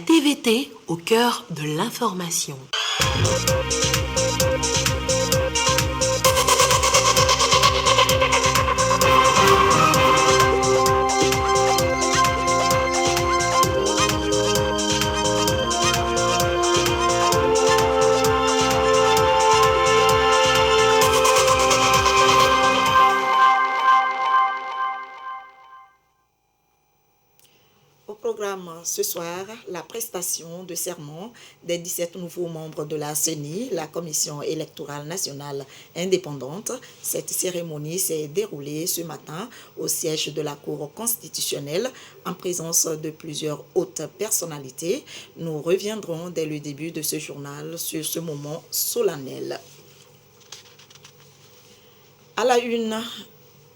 TVT au cœur de l'information. Ce soir, la prestation de serment des 17 nouveaux membres de la CENI, la Commission électorale nationale indépendante. Cette cérémonie s'est déroulée ce matin au siège de la Cour constitutionnelle en présence de plusieurs hautes personnalités. Nous reviendrons dès le début de ce journal sur ce moment solennel. À la une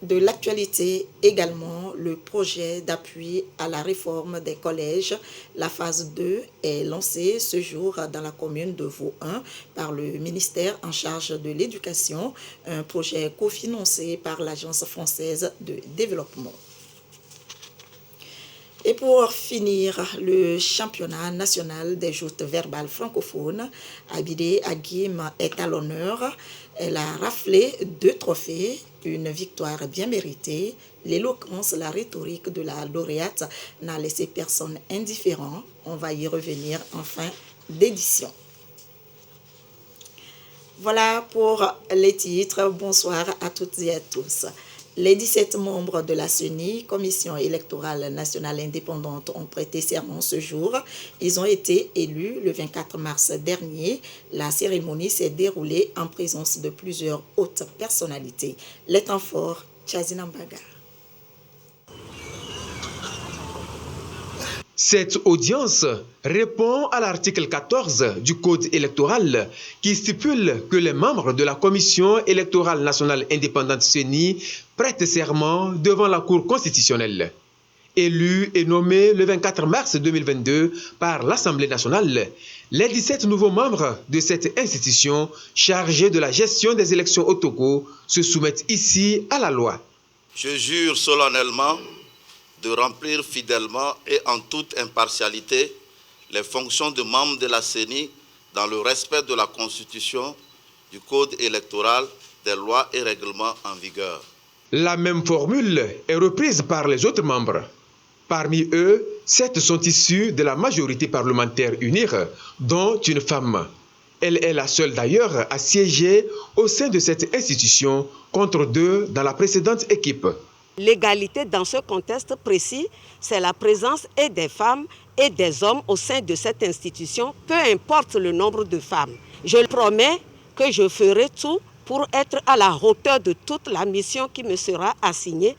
de l'actualité également, le projet d'appui à la réforme des collèges, la phase 2, est lancé ce jour dans la commune de Vaux-1 par le ministère en charge de l'éducation, un projet cofinancé par l'Agence française de développement. Et pour finir, le championnat national des joutes verbales francophones, Abidé Aguim est à l'honneur. Elle a raflé 2 trophées, une victoire bien méritée. L'éloquence, la rhétorique de la lauréate n'a laissé personne indifférent. On va y revenir en fin d'édition. Voilà pour les titres. Bonsoir à toutes et à tous. Les 17 membres de la CENI, Commission électorale nationale indépendante, ont prêté serment ce jour. Ils ont été élus le 24 mars dernier. La cérémonie s'est déroulée en présence de plusieurs hautes personnalités. Les temps forts, Chazina Mbaga. Cette audience répond à l'article 14 du Code électoral qui stipule que les membres de la Commission électorale nationale indépendante CENI prêtent serment devant la Cour constitutionnelle. Élus et nommés le 24 mars 2022 par l'Assemblée nationale, les 17 nouveaux membres de cette institution chargés de la gestion des élections au Togo se soumettent ici à la loi. Je jure solennellement de remplir fidèlement et en toute impartialité les fonctions de membre de la CENI dans le respect de la Constitution, du Code électoral, des lois et règlements en vigueur. La même formule est reprise par les autres membres. Parmi eux, 7 sont issus de la majorité parlementaire UNIR, dont une femme. Elle est la seule d'ailleurs à siéger au sein de cette institution contre 2 dans la précédente équipe. L'égalité dans ce contexte précis, c'est la présence et des femmes et des hommes au sein de cette institution, peu importe le nombre de femmes. Je promets que je ferai tout pour être à la hauteur de toute la mission qui me sera assignée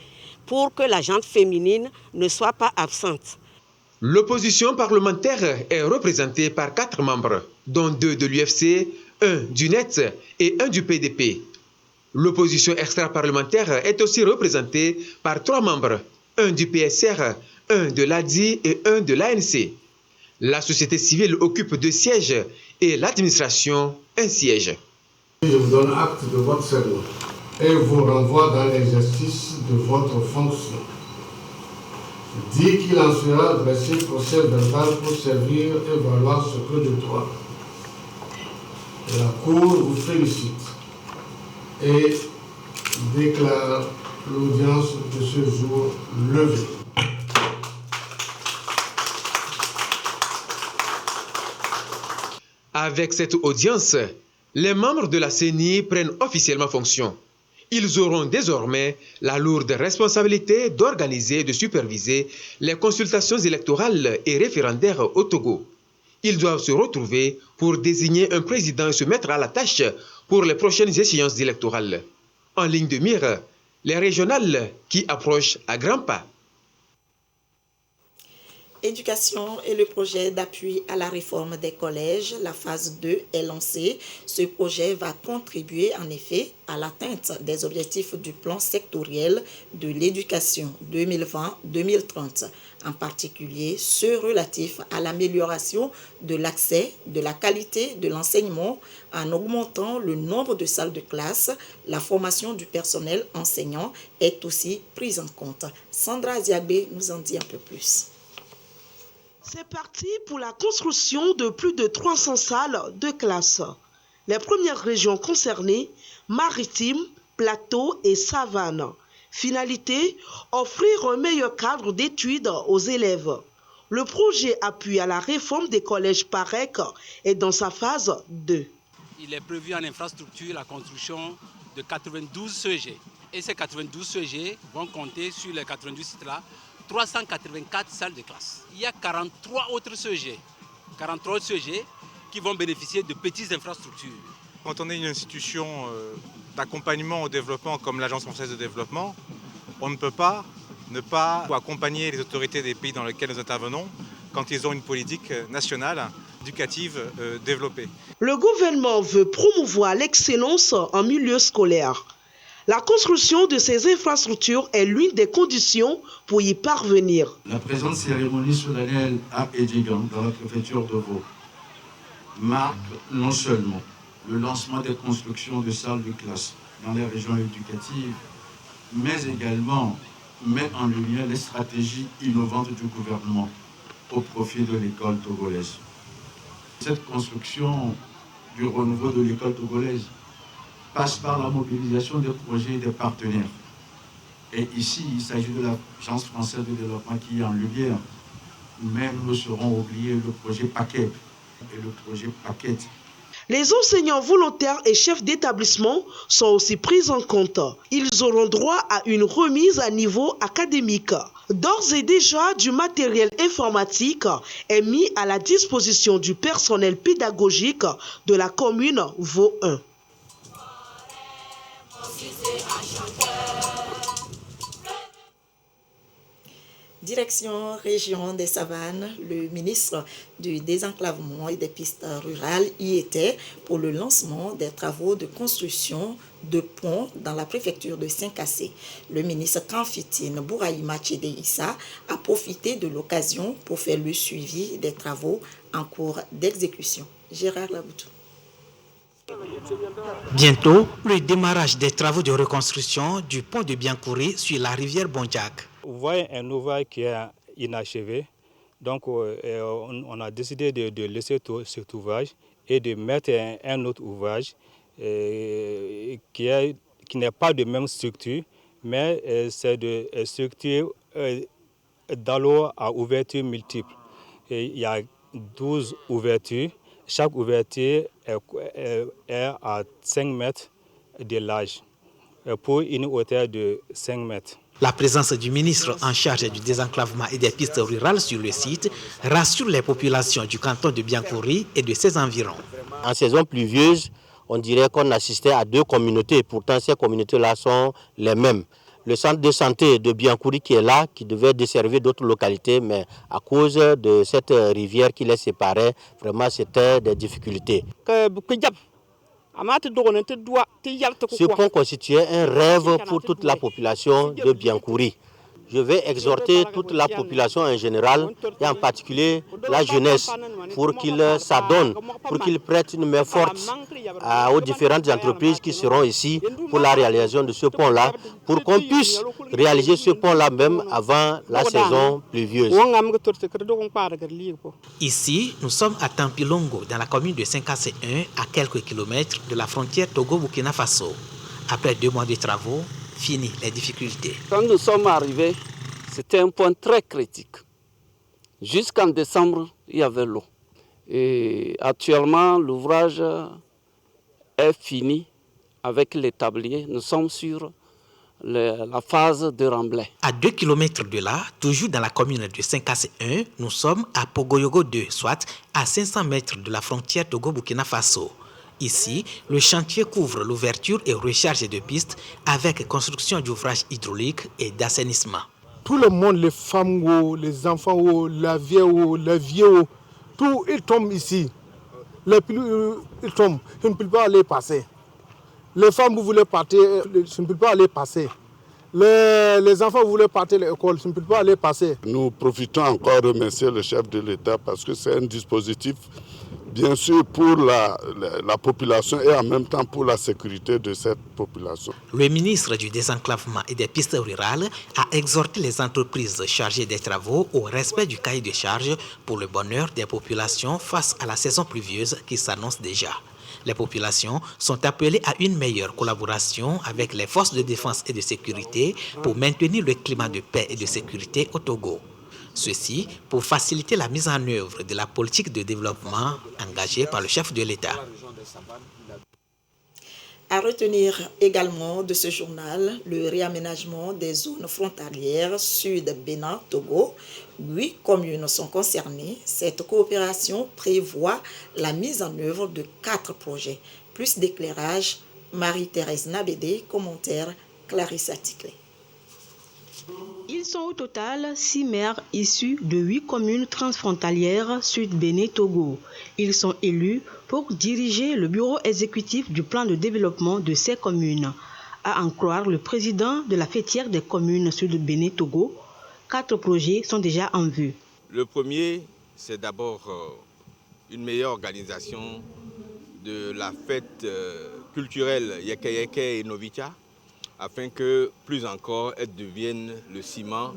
pour que la gente féminine ne soit pas absente. L'opposition parlementaire est représentée par 4 membres, dont 2 de l'UFC, 1 du NET et 1 du PDP. L'opposition extra-parlementaire est aussi représentée par 3 membres, 1 du PSR, 1 de l'ADI et 1 de l'ANC. La société civile occupe 2 sièges et l'administration 1 siège. Je vous donne acte de votre serment et vous renvoie dans l'exercice de votre fonction. Dit qu'il en sera dressé procès verbal pour servir et valoir ce que de droit. La Cour vous félicite et déclare l'audience de ce jour levée. Avec cette audience, les membres de la CENI prennent officiellement fonction. Ils auront désormais la lourde responsabilité d'organiser et de superviser les consultations électorales et référendaires au Togo. Ils doivent se retrouver pour désigner un président et se mettre à la tâche pour les prochaines échéances électorales. En ligne de mire, les régionales qui approchent à grands pas. Éducation et le projet d'appui à la réforme des collèges, la phase 2 est lancée. Ce projet va contribuer en effet à l'atteinte des objectifs du plan sectoriel de l'éducation 2020-2030, en particulier ceux relatifs à l'amélioration de l'accès, de la qualité de l'enseignement, en augmentant le nombre de salles de classe. La formation du personnel enseignant est aussi prise en compte. Sandra Ziabé nous en dit un peu plus. C'est parti pour la construction de plus de 300 salles de classe. Les premières régions concernées, maritimes, plateaux et savanes. Finalité, offrir un meilleur cadre d'études aux élèves. Le projet appui à la réforme des collèges PAREC est dans sa phase 2. Il est prévu en infrastructure la construction de 92 CEG. Et ces 92 CEG vont compter sur les 92 sites-là 384 salles de classe. Il y a 43 autres CEG, qui vont bénéficier de petites infrastructures. Quand on est une institution d'accompagnement au développement comme l'Agence française de développement, on ne peut pas ne pas accompagner les autorités des pays dans lesquels nous intervenons quand ils ont une politique nationale éducative développée. Le gouvernement veut promouvoir l'excellence en milieu scolaire. La construction de ces infrastructures est l'une des conditions pour y parvenir. La présente cérémonie solennelle à Edjigan, dans la préfecture de Vaud, marque non seulement le lancement des constructions de salles de classe dans les régions éducatives, mais également met en lumière les stratégies innovantes du gouvernement au profit de l'école togolaise. Cette construction du renouveau de l'école togolaise passe par la mobilisation des projets et des partenaires. Et ici, il s'agit de l'Agence française de développement qui est en lumière, mais nous ne saurons oublier le projet PAQUET et le projet PAQUET. Les enseignants volontaires et chefs d'établissement sont aussi pris en compte. Ils auront droit à une remise à niveau académique. D'ores et déjà, du matériel informatique est mis à la disposition du personnel pédagogique de la commune Vaud 1. Direction région des Savanes, le ministre du désenclavement et des pistes rurales y était pour le lancement des travaux de construction de ponts dans la préfecture de Saint-Cassé. Le ministre Kanfitine Bouraïma Tchédé Issa a profité de l'occasion pour faire le suivi des travaux en cours d'exécution. Gérard Laboutou. Bientôt, le démarrage des travaux de reconstruction du pont de Biancouri sur la rivière Bondiac. Vous voyez un ouvrage qui est inachevé, donc on a décidé de laisser cet ouvrage et de mettre un autre ouvrage qui n'est pas de même structure, mais c'est de structure d'allo à ouverture multiple. Et il y a 12 ouvertures. Chaque ouverture est à 5 mètres de large pour une hauteur de 5 mètres. La présence du ministre en charge du désenclavement et des pistes rurales sur le site rassure les populations du canton de Biancouri et de ses environs. En saison pluvieuse, on dirait qu'on assistait à 2 communautés. Pourtant, ces communautés-là sont les mêmes. Le centre de santé de Biancouri qui est là, qui devait desservir d'autres localités, mais à cause de cette rivière qui les séparait, vraiment c'était des difficultés. Ce pont constituait un rêve pour toute la population de Biancouri. Je vais exhorter toute la population en général et en particulier la jeunesse pour qu'ils s'adonnent, pour qu'ils prêtent une main forte aux différentes entreprises qui seront ici pour la réalisation de ce pont-là, pour qu'on puisse réaliser ce pont-là même avant la saison pluvieuse. Ici, nous sommes à Tampilongo, dans la commune de Saint-Cassé 1, à quelques kilomètres de la frontière Togo-Burkina Faso. Après 2 mois de travaux, fini les difficultés. Quand nous sommes arrivés, c'était un point très critique. Jusqu'en décembre, il y avait l'eau. Et actuellement, l'ouvrage est fini avec les tabliers. Nous sommes sur la phase de remblai. À 2 km de là, toujours dans la commune de Saint-Cassé 1, nous sommes à Pogoyogo 2, soit à 500 mètres de la frontière Togo-Burkina Faso. Ici, le chantier couvre l'ouverture et recharge de pistes avec construction d'ouvrages hydrauliques et d'assainissement. Tout le monde, les femmes, les enfants, les vieux, tout, ils tombent ici. Ils tombent, ils ne peuvent pas aller passer. Les femmes, vous voulez partir, je ne peux pas aller passer. Les enfants voulaient partir à l'école, ils ne peuvent pas aller passer. Nous profitons encore de remercier le chef de l'État parce que c'est un dispositif, bien sûr, pour la population et en même temps pour la sécurité de cette population. Le ministre du Désenclavement et des Pistes rurales a exhorté les entreprises chargées des travaux au respect du cahier de charges pour le bonheur des populations face à la saison pluvieuse qui s'annonce déjà. Les populations sont appelées à une meilleure collaboration avec les forces de défense et de sécurité pour maintenir le climat de paix et de sécurité au Togo. Ceci pour faciliter la mise en œuvre de la politique de développement engagée par le chef de l'État. À retenir également de ce journal le réaménagement des zones frontalières Sud-Bénin-Togo. 8 communes sont concernées. Cette coopération prévoit la mise en œuvre de 4 projets. Plus d'éclairage, Marie-Thérèse Nabédé, commentaire Clarissa Ticlé. Ils sont au total 6 maires issus de 8 communes transfrontalières Sud-Bénin-Togo. Ils sont élus pour diriger le bureau exécutif du plan de développement de ces communes. À en croire le président de la fêtière des communes Sud-Bénin-Togo, 4 projets sont déjà en vue. Le premier, c'est d'abord une meilleure organisation de la fête culturelle Yeke Yeke et Novicha, afin que, plus encore, elle devienne le ciment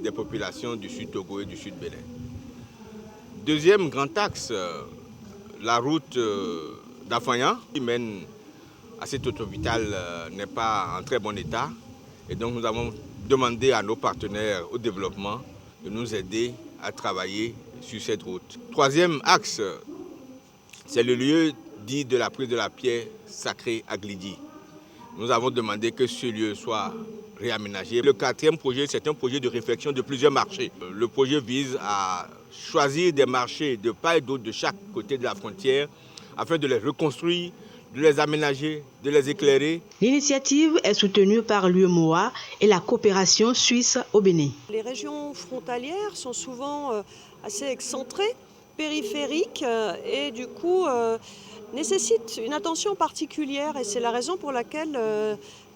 des populations du Sud-Togo et du Sud-Bénin. Deuxième grand axe, la route d'Afanya, qui mène à cet hôpital, n'est pas en très bon état. Et donc nous avons demandé à nos partenaires au développement de nous aider à travailler sur cette route. Troisième axe, c'est le lieu dit de la prise de la pierre sacrée à Glidi. Nous avons demandé que ce lieu soit réaménagé. Le quatrième projet, c'est un projet de réflexion de plusieurs marchés. Le projet vise à choisir des marchés de part et d'autre de chaque côté de la frontière afin de les reconstruire, de les aménager, de les éclairer. L'initiative est soutenue par l'UEMOA et la coopération suisse au Bénin. Les régions frontalières sont souvent assez excentrées, périphériques et du coup nécessitent une attention particulière et c'est la raison pour laquelle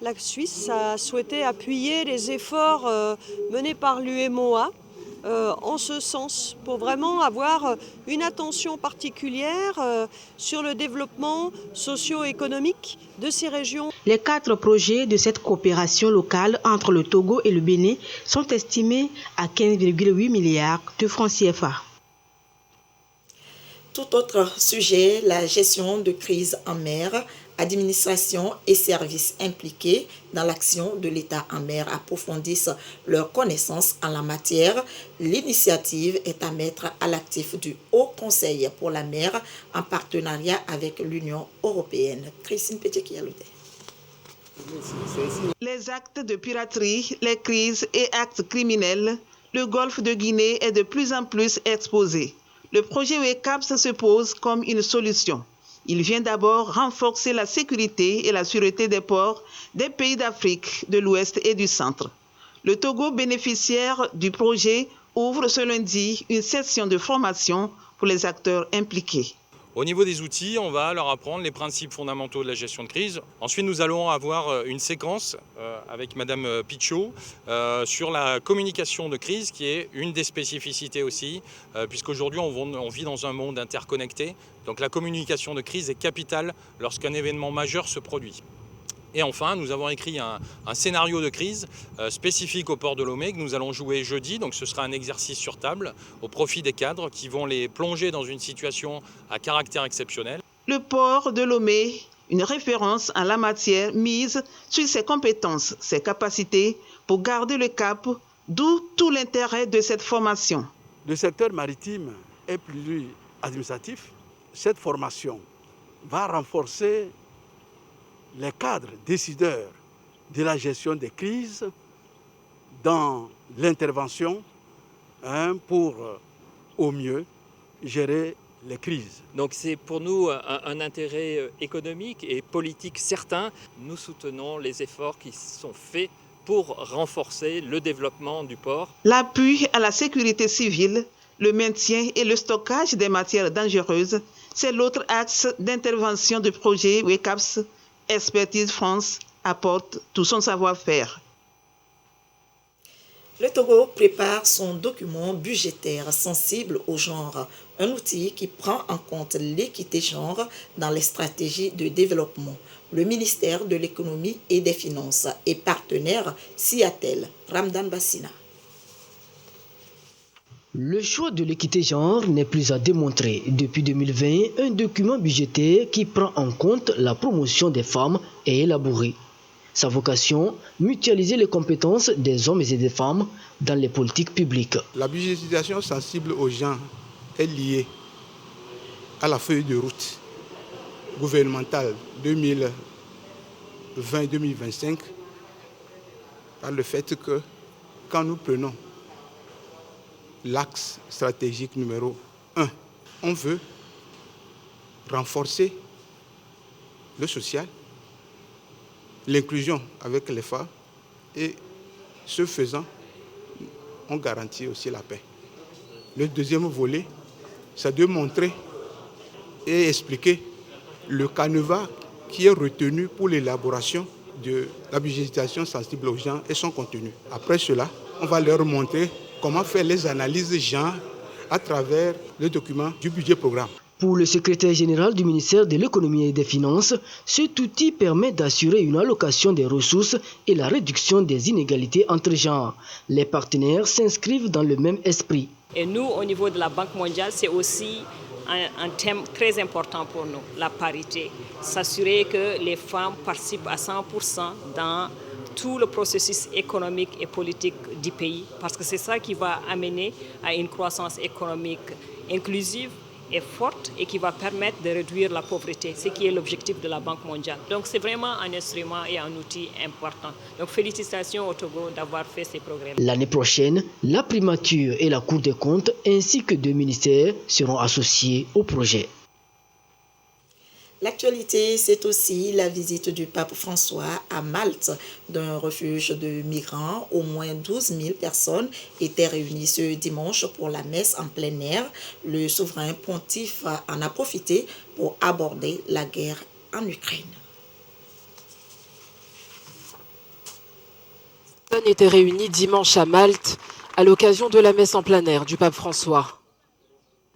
la Suisse a souhaité appuyer les efforts menés par l'UEMOA en ce sens, pour vraiment avoir une attention particulière sur le développement socio-économique de ces régions. Les 4 projets de cette coopération locale entre le Togo et le Bénin sont estimés à 15,8 milliards de francs CFA. Tout autre sujet, la gestion de crise en mer, administration et services impliqués dans l'action de l'État en mer approfondissent leurs connaissances en la matière. L'initiative est à mettre à l'actif du Haut Conseil pour la mer en partenariat avec l'Union européenne. Christine Pétier-Kialoudé. Les actes de piraterie, les crises et actes criminels, le golfe de Guinée est de plus en plus exposé. Le projet WECAPS se pose comme une solution. Il vient d'abord renforcer la sécurité et la sûreté des ports des pays d'Afrique de l'Ouest et du Centre. Le Togo, bénéficiaire du projet, ouvre ce lundi une session de formation pour les acteurs impliqués. Au niveau des outils, on va leur apprendre les principes fondamentaux de la gestion de crise. Ensuite, nous allons avoir une séquence avec Madame Pichot sur la communication de crise, qui est une des spécificités aussi, puisqu'aujourd'hui on vit dans un monde interconnecté. Donc la communication de crise est capitale lorsqu'un événement majeur se produit. Et enfin, nous avons écrit un scénario de crise spécifique au port de Lomé que nous allons jouer jeudi. Donc ce sera un exercice sur table au profit des cadres qui vont les plonger dans une situation à caractère exceptionnel. Le port de Lomé, une référence en la matière mise sur ses compétences, ses capacités pour garder le cap, d'où tout l'intérêt de cette formation. Le secteur maritime est pluri-administratif. Cette formation va renforcer les cadres décideurs de la gestion des crises dans l'intervention pour au mieux gérer les crises. Donc c'est pour nous un intérêt économique et politique certain. Nous soutenons les efforts qui sont faits pour renforcer le développement du port. L'appui à la sécurité civile, le maintien et le stockage des matières dangereuses, c'est l'autre axe d'intervention du projet WECAPS. Expertise France apporte tout son savoir-faire. Le Togo prépare son document budgétaire sensible au genre, un outil qui prend en compte l'équité genre dans les stratégies de développement. Le ministère de l'économie et des finances est partenaire s'y attelle. Ramdan Bassina. Le choix de l'équité genre n'est plus à démontrer. Depuis 2020, un document budgétaire qui prend en compte la promotion des femmes est élaboré. Sa vocation, mutualiser les compétences des hommes et des femmes dans les politiques publiques. La budgétisation sensible aux gens est liée à la feuille de route gouvernementale 2020-2025 par le fait que quand nous prenons l'axe stratégique numéro 1, on veut renforcer le social, l'inclusion avec les femmes et ce faisant, on garantit aussi la paix. Le deuxième volet, c'est de montrer et expliquer le canevas qui est retenu pour l'élaboration de la budgétisation sensible aux gens et son contenu. Après cela, on va leur montrer comment faire les analyses genre à travers le document du budget programme. Pour le secrétaire général du ministère de l'économie et des finances, cet outil permet d'assurer une allocation des ressources et la réduction des inégalités entre genres. Les partenaires s'inscrivent dans le même esprit. Et nous, au niveau de la Banque mondiale, c'est aussi un thème très important pour nous, la parité. S'assurer que les femmes participent à 100% dans tout le processus économique et politique du pays, parce que c'est ça qui va amener à une croissance économique inclusive et forte et qui va permettre de réduire la pauvreté, ce qui est l'objectif de la Banque mondiale. Donc c'est vraiment un instrument et un outil important. Donc félicitations au Togo d'avoir fait ces progrès. L'année prochaine, la primature et la Cour des comptes ainsi que 2 ministères seront associés au projet. L'actualité, c'est aussi la visite du pape François à Malte, d'un refuge de migrants. Au moins 12 000 personnes étaient réunies ce dimanche pour la messe en plein air. Le souverain pontife en a profité pour aborder la guerre en Ukraine. Les personnes étaient réunies dimanche à Malte à l'occasion de la messe en plein air du pape François.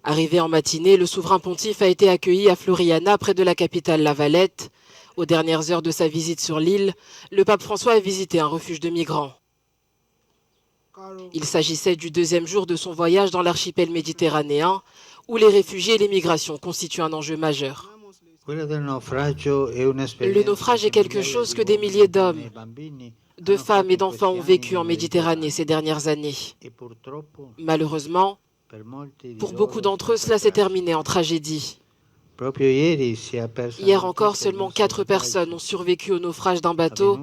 Arrivé en matinée, le souverain pontife a été accueilli à Floriana, près de la capitale La Valette. Aux dernières heures de sa visite sur l'île, le pape François a visité un refuge de migrants. Il s'agissait du 2e jour de son voyage dans l'archipel méditerranéen, où les réfugiés et les migrations constituent un enjeu majeur. Le naufrage est quelque chose que des milliers d'hommes, de femmes et d'enfants ont vécu en Méditerranée ces dernières années. Malheureusement, pour beaucoup d'entre eux, cela s'est terminé en tragédie. Hier encore, seulement 4 personnes ont survécu au naufrage d'un bateau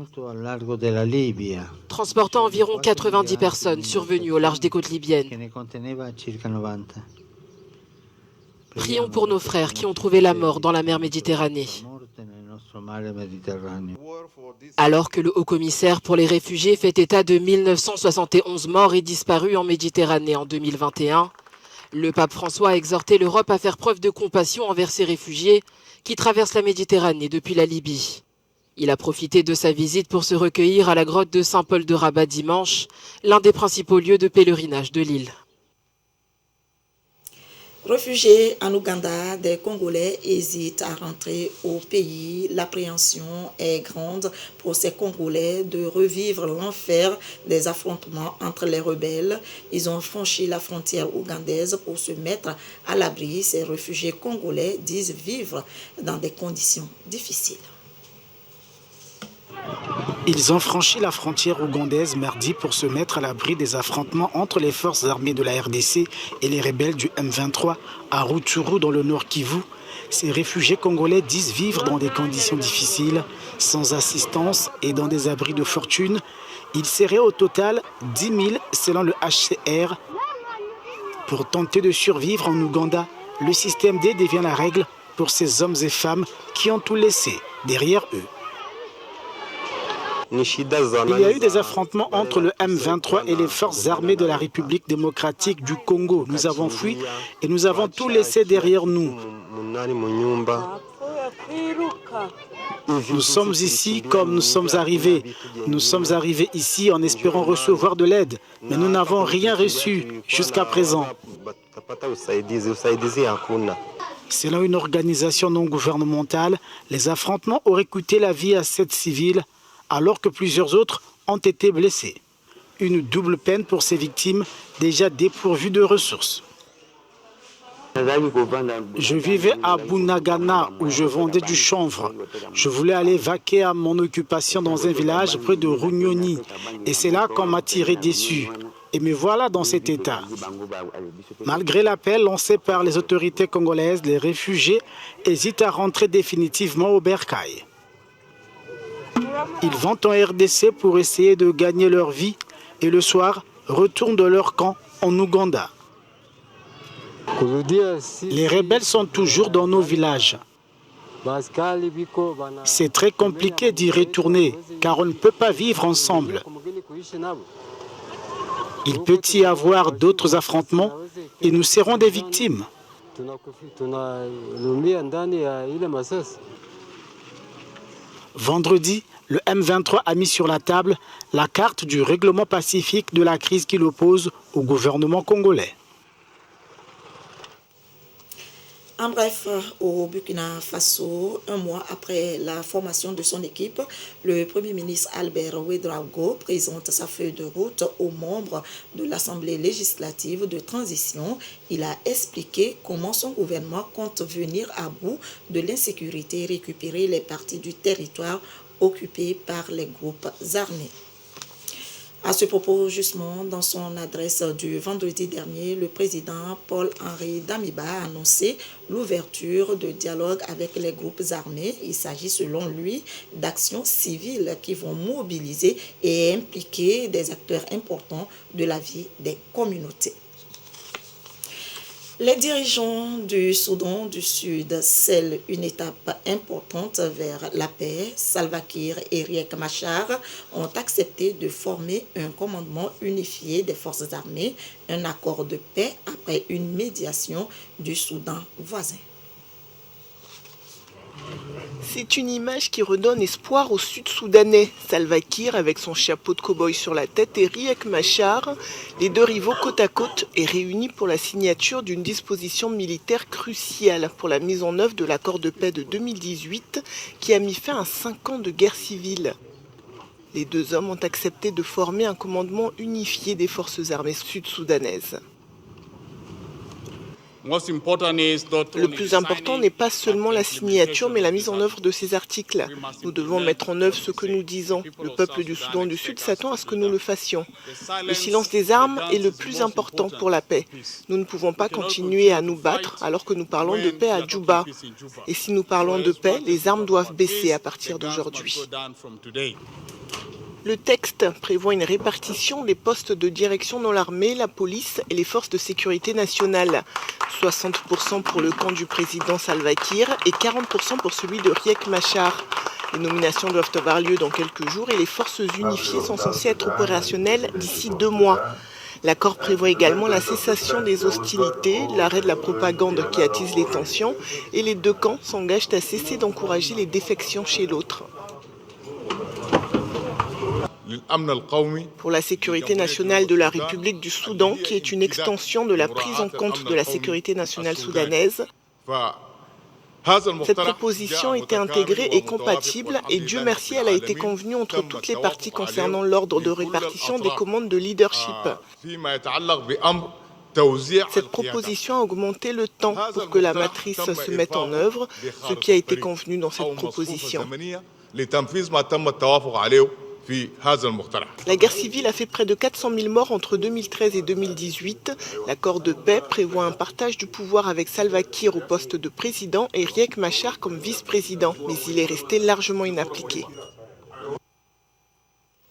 transportant environ 90 personnes survenues au large des côtes libyennes. Prions pour nos frères qui ont trouvé la mort dans la mer Méditerranée. Alors que le haut-commissaire pour les réfugiés fait état de 1971 morts et disparus en Méditerranée en 2021, le pape François a exhorté l'Europe à faire preuve de compassion envers ces réfugiés qui traversent la Méditerranée depuis la Libye. Il a profité de sa visite pour se recueillir à la grotte de Saint-Paul de Rabat dimanche, l'un des principaux lieux de pèlerinage de l'île. Réfugiés en Ouganda, des Congolais hésitent à rentrer au pays. L'appréhension est grande pour ces Congolais de revivre l'enfer des affrontements entre les rebelles. Ils ont franchi la frontière ougandaise pour se mettre à l'abri. Ces réfugiés congolais disent vivre dans des conditions difficiles. Ils ont franchi la frontière ougandaise mardi pour se mettre à l'abri des affrontements entre les forces armées de la RDC et les rebelles du M23 à Rutshuru dans le nord Kivu. Ces réfugiés congolais disent vivre dans des conditions difficiles, sans assistance et dans des abris de fortune. Il serait au total 10 000 selon le HCR. Pour tenter de survivre en Ouganda, le système D devient la règle pour ces hommes et femmes qui ont tout laissé derrière eux. Il y a eu des affrontements entre le M23 et les forces armées de la République démocratique du Congo. Nous avons fui et nous avons tout laissé derrière nous. Nous sommes ici comme nous sommes arrivés. Nous sommes arrivés ici en espérant recevoir de l'aide, mais nous n'avons rien reçu jusqu'à présent. Selon une organisation non gouvernementale, les affrontements auraient coûté la vie à 7 civils, alors que plusieurs autres ont été blessés. Une double peine pour ces victimes déjà dépourvues de ressources. Je vivais à Bunagana où je vendais du chanvre. Je voulais aller vaquer à mon occupation dans un village près de Runyoni. Et c'est là qu'on m'a tiré dessus. Et me voilà dans cet état. Malgré l'appel lancé par les autorités congolaises, les réfugiés hésitent à rentrer définitivement au Bercail. Ils vont en RDC pour essayer de gagner leur vie et le soir retournent de leur camp en Ouganda. Les rebelles sont toujours dans nos villages. C'est très compliqué d'y retourner car on ne peut pas vivre ensemble. Il peut y avoir d'autres affrontements et nous serons des victimes. Vendredi, le M23 a mis sur la table la carte du règlement pacifique de la crise qui l'oppose au gouvernement congolais. En bref, au Burkina Faso, un mois après la formation de son équipe, le Premier ministre Albert Ouedraogo présente sa feuille de route aux membres de l'Assemblée législative de transition. Il a expliqué comment son gouvernement compte venir à bout de l'insécurité et récupérer les parties du territoire occupées par les groupes armés. À ce propos, justement, dans son adresse du vendredi dernier, le président Paul-Henri Damiba a annoncé l'ouverture de dialogue avec les groupes armés. Il s'agit, selon lui, d'actions civiles qui vont mobiliser et impliquer des acteurs importants de la vie des communautés. Les dirigeants du Soudan du Sud scellent une étape importante vers la paix. Salva Kiir et Riek Machar ont accepté de former un commandement unifié des forces armées, un accord de paix après une médiation du Soudan voisin. C'est une image qui redonne espoir aux Sud-Soudanais. Salva Kiir avec son chapeau de cow-boy sur la tête et Riek Machar, les deux rivaux côte à côte et réunis pour la signature d'une disposition militaire cruciale pour la mise en œuvre de l'accord de paix de 2018 qui a mis fin à 5 ans de guerre civile. Les deux hommes ont accepté de former un commandement unifié des forces armées sud-soudanaises. Le plus important n'est pas seulement la signature, mais la mise en œuvre de ces articles. Nous devons mettre en œuvre ce que nous disons. Le peuple du Soudan du Sud s'attend à ce que nous le fassions. Le silence des armes est le plus important pour la paix. Nous ne pouvons pas continuer à nous battre alors que nous parlons de paix à Djouba. Et si nous parlons de paix, les armes doivent baisser à partir d'aujourd'hui. Le texte prévoit une répartition des postes de direction dans l'armée, la police et les forces de sécurité nationale. 60% pour le camp du président Salva Kiir et 40% pour celui de Riek Machar. Les nominations doivent avoir lieu dans quelques jours et les forces unifiées sont censées être opérationnelles d'ici 2 mois. L'accord prévoit également la cessation des hostilités, l'arrêt de la propagande qui attise les tensions et les deux camps s'engagent à cesser d'encourager les défections chez l'autre. Pour la sécurité nationale de la République du Soudan, qui est une extension de la prise en compte de la sécurité nationale soudanaise, cette proposition était intégrée et compatible et Dieu merci, elle a été convenue entre toutes les parties concernant l'ordre de répartition des commandes de leadership. Cette proposition a augmenté le temps pour que la matrice se mette en œuvre, ce qui a été convenu dans cette proposition. La guerre civile a fait près de 400 000 morts entre 2013 et 2018. L'accord de paix prévoit un partage du pouvoir avec Salva Kiir au poste de président et Riek Machar comme vice-président, mais il est resté largement inappliqué.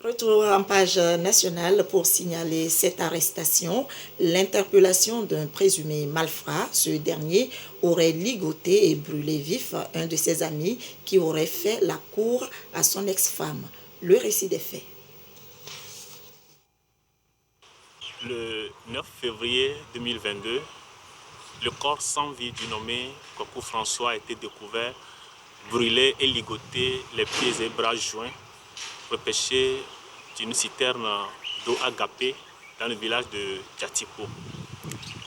Retour en page nationale pour signaler cette arrestation. L'interpellation d'un présumé malfrat. Ce dernier aurait ligoté et brûlé vif un de ses amis qui aurait fait la cour à son ex-femme. Le récit des faits. Le 9 février 2022, le corps sans vie du nommé Kokou François a été découvert brûler et ligoter les pieds et bras joints, repêchés d'une citerne d'eau agapée dans le village de Djatipo.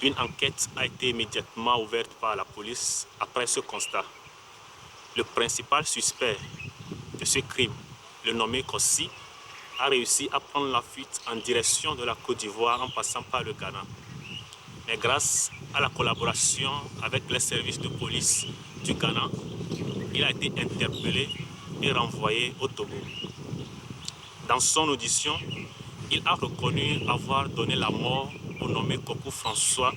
Une enquête a été immédiatement ouverte par la police après ce constat. Le principal suspect de ce crime, le nommé Kossi, a réussi à prendre la fuite en direction de la Côte d'Ivoire en passant par le Ghana. Mais grâce à la collaboration avec les services de police du Ghana, il a été interpellé et renvoyé au Togo. Dans son audition, il a reconnu avoir donné la mort au nommé Kokou François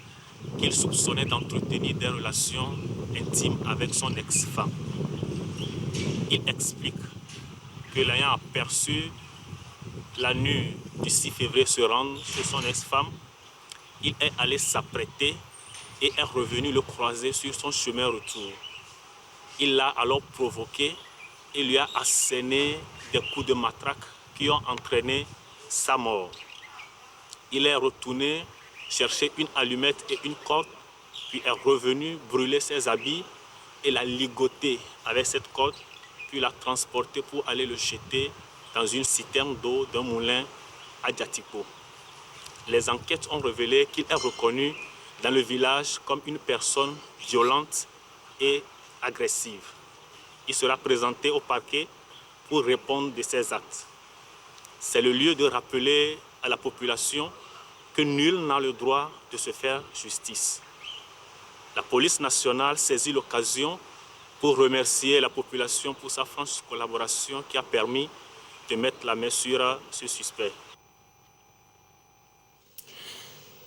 qu'il soupçonnait d'entretenir des relations intimes avec son ex-femme. Il explique que l'ayant aperçu la nuit du 6 février se rendre chez son ex-femme, il est allé s'apprêter et est revenu le croiser sur son chemin retour. Il l'a alors provoqué et lui a asséné des coups de matraque qui ont entraîné sa mort. Il est retourné chercher une allumette et une corde, puis est revenu brûler ses habits et l'a ligoté avec cette corde, puis l'a transporté pour aller le jeter dans une citerne d'eau d'un moulin à Djatipo. Les enquêtes ont révélé qu'il est reconnu dans le village comme une personne violente et agressive. Il sera présenté au parquet pour répondre de ses actes. C'est le lieu de rappeler à la population que nul n'a le droit de se faire justice. La police nationale saisit l'occasion pour remercier la population pour sa franche collaboration qui a permis de mettre la main sur ce suspect.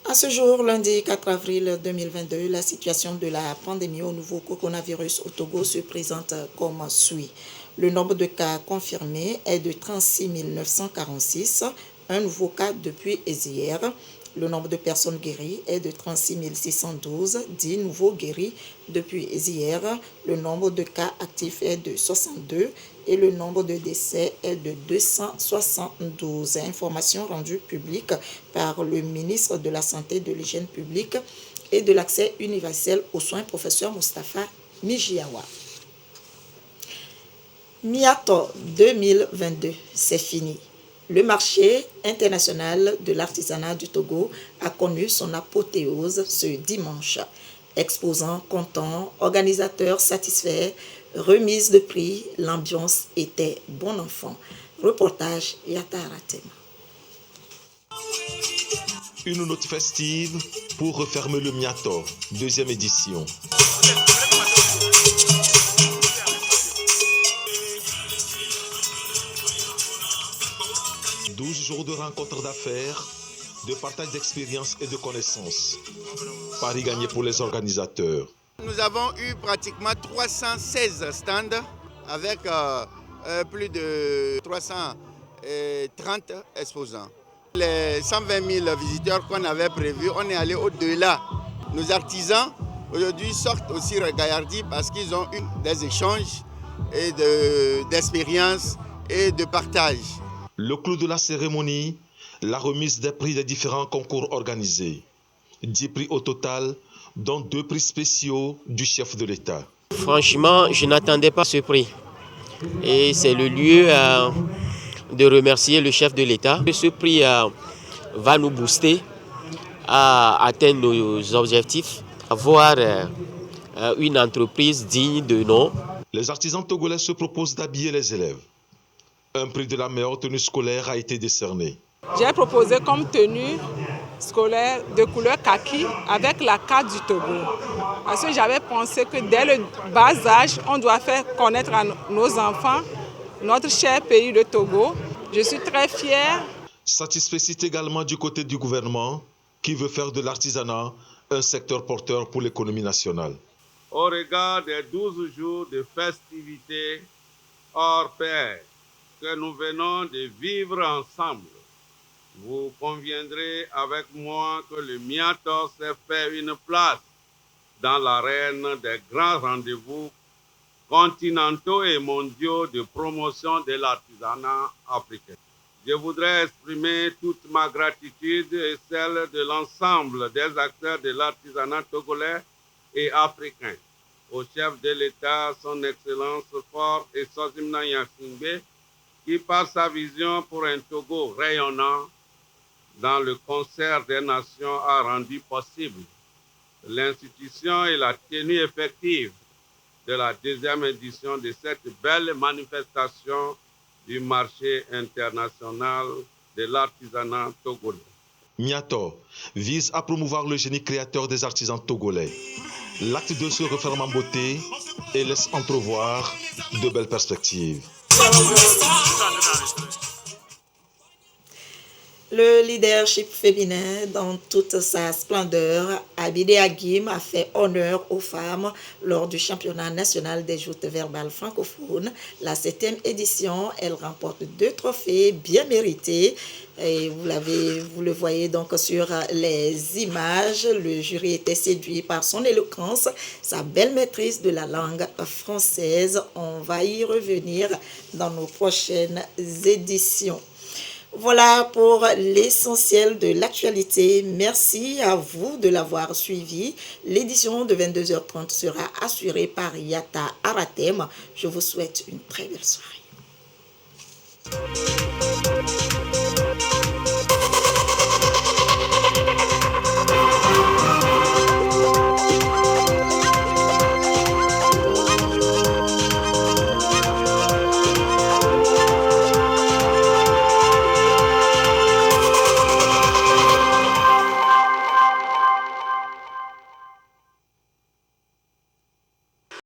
À ce jour, lundi 4 avril 2022, la situation de la pandémie au nouveau coronavirus au Togo se présente comme suit. Le nombre de cas confirmés est de 36 946, un nouveau cas depuis hier. Le nombre de personnes guéries est de 36 612, 10 nouveaux guéris depuis hier. Le nombre de cas actifs est de 62 et le nombre de décès est de 272. Information rendue publique par le ministre de la Santé, de l'Hygiène publique et de l'accès universel aux soins, professeur Moustapha Mijiawa. Miato 2022, c'est fini. Le marché international de l'artisanat du Togo a connu son apothéose ce dimanche. Exposants contents, organisateurs satisfaits, remise de prix, l'ambiance était bon enfant. Reportage Yatara Tema. Une note festive pour refermer le Miato, deuxième édition. Jours de rencontres d'affaires, de partage d'expériences et de connaissances. Paris gagné pour les organisateurs. Nous avons eu pratiquement 316 stands avec plus de 330 exposants. Les 120 000 visiteurs qu'on avait prévus, on est allé au-delà. Nos artisans aujourd'hui sortent aussi regaillardis parce qu'ils ont eu des échanges et d'expériences et de partage. Le clou de la cérémonie, la remise des prix des différents concours organisés. 10 prix au total, dont 2 prix spéciaux du chef de l'État. Franchement, je n'attendais pas ce prix. Et c'est le lieu de remercier le chef de l'État. Ce prix va nous booster à atteindre nos objectifs, avoir une entreprise digne de nom. Les artisans togolais se proposent d'habiller les élèves. Un prix de la meilleure tenue scolaire a été décerné. J'ai proposé comme tenue scolaire de couleur kaki avec la carte du Togo. Parce que j'avais pensé que dès le bas âge, on doit faire connaître à nos enfants notre cher pays, le Togo. Je suis très fière. Satisfait également du côté du gouvernement qui veut faire de l'artisanat un secteur porteur pour l'économie nationale. Au regard des 12 jours de festivités hors pair que nous venons de vivre ensemble, vous conviendrez avec moi que le Miato s'est fait une place dans l'arène des grands rendez-vous continentaux et mondiaux de promotion de l'artisanat africain. Je voudrais exprimer toute ma gratitude et celle de l'ensemble des acteurs de l'artisanat togolais et africain au chef de l'État, son Excellence Fort et Sozimna Yasingbe, qui par sa vision pour un Togo rayonnant dans le concert des nations a rendu possible l'institution et la tenue effective de la deuxième édition de cette belle manifestation du marché international de l'artisanat togolais. Miato vise à promouvoir le génie créateur des artisans togolais. L'acte 2 se referme en beauté et laisse entrevoir de belles perspectives. Le leadership féminin dans toute sa splendeur, Abidé Agim a fait honneur aux femmes lors du championnat national des joutes verbales francophones. La 7e édition, elle remporte 2 trophées bien mérités. Et vous le voyez donc sur les images. Le jury était séduit par son éloquence, sa belle maîtrise de la langue française. On va y revenir dans nos prochaines éditions. Voilà pour l'essentiel de l'actualité. Merci à vous de l'avoir suivi. L'édition de 22h30 sera assurée par Yata Aratem. Je vous souhaite une très belle soirée.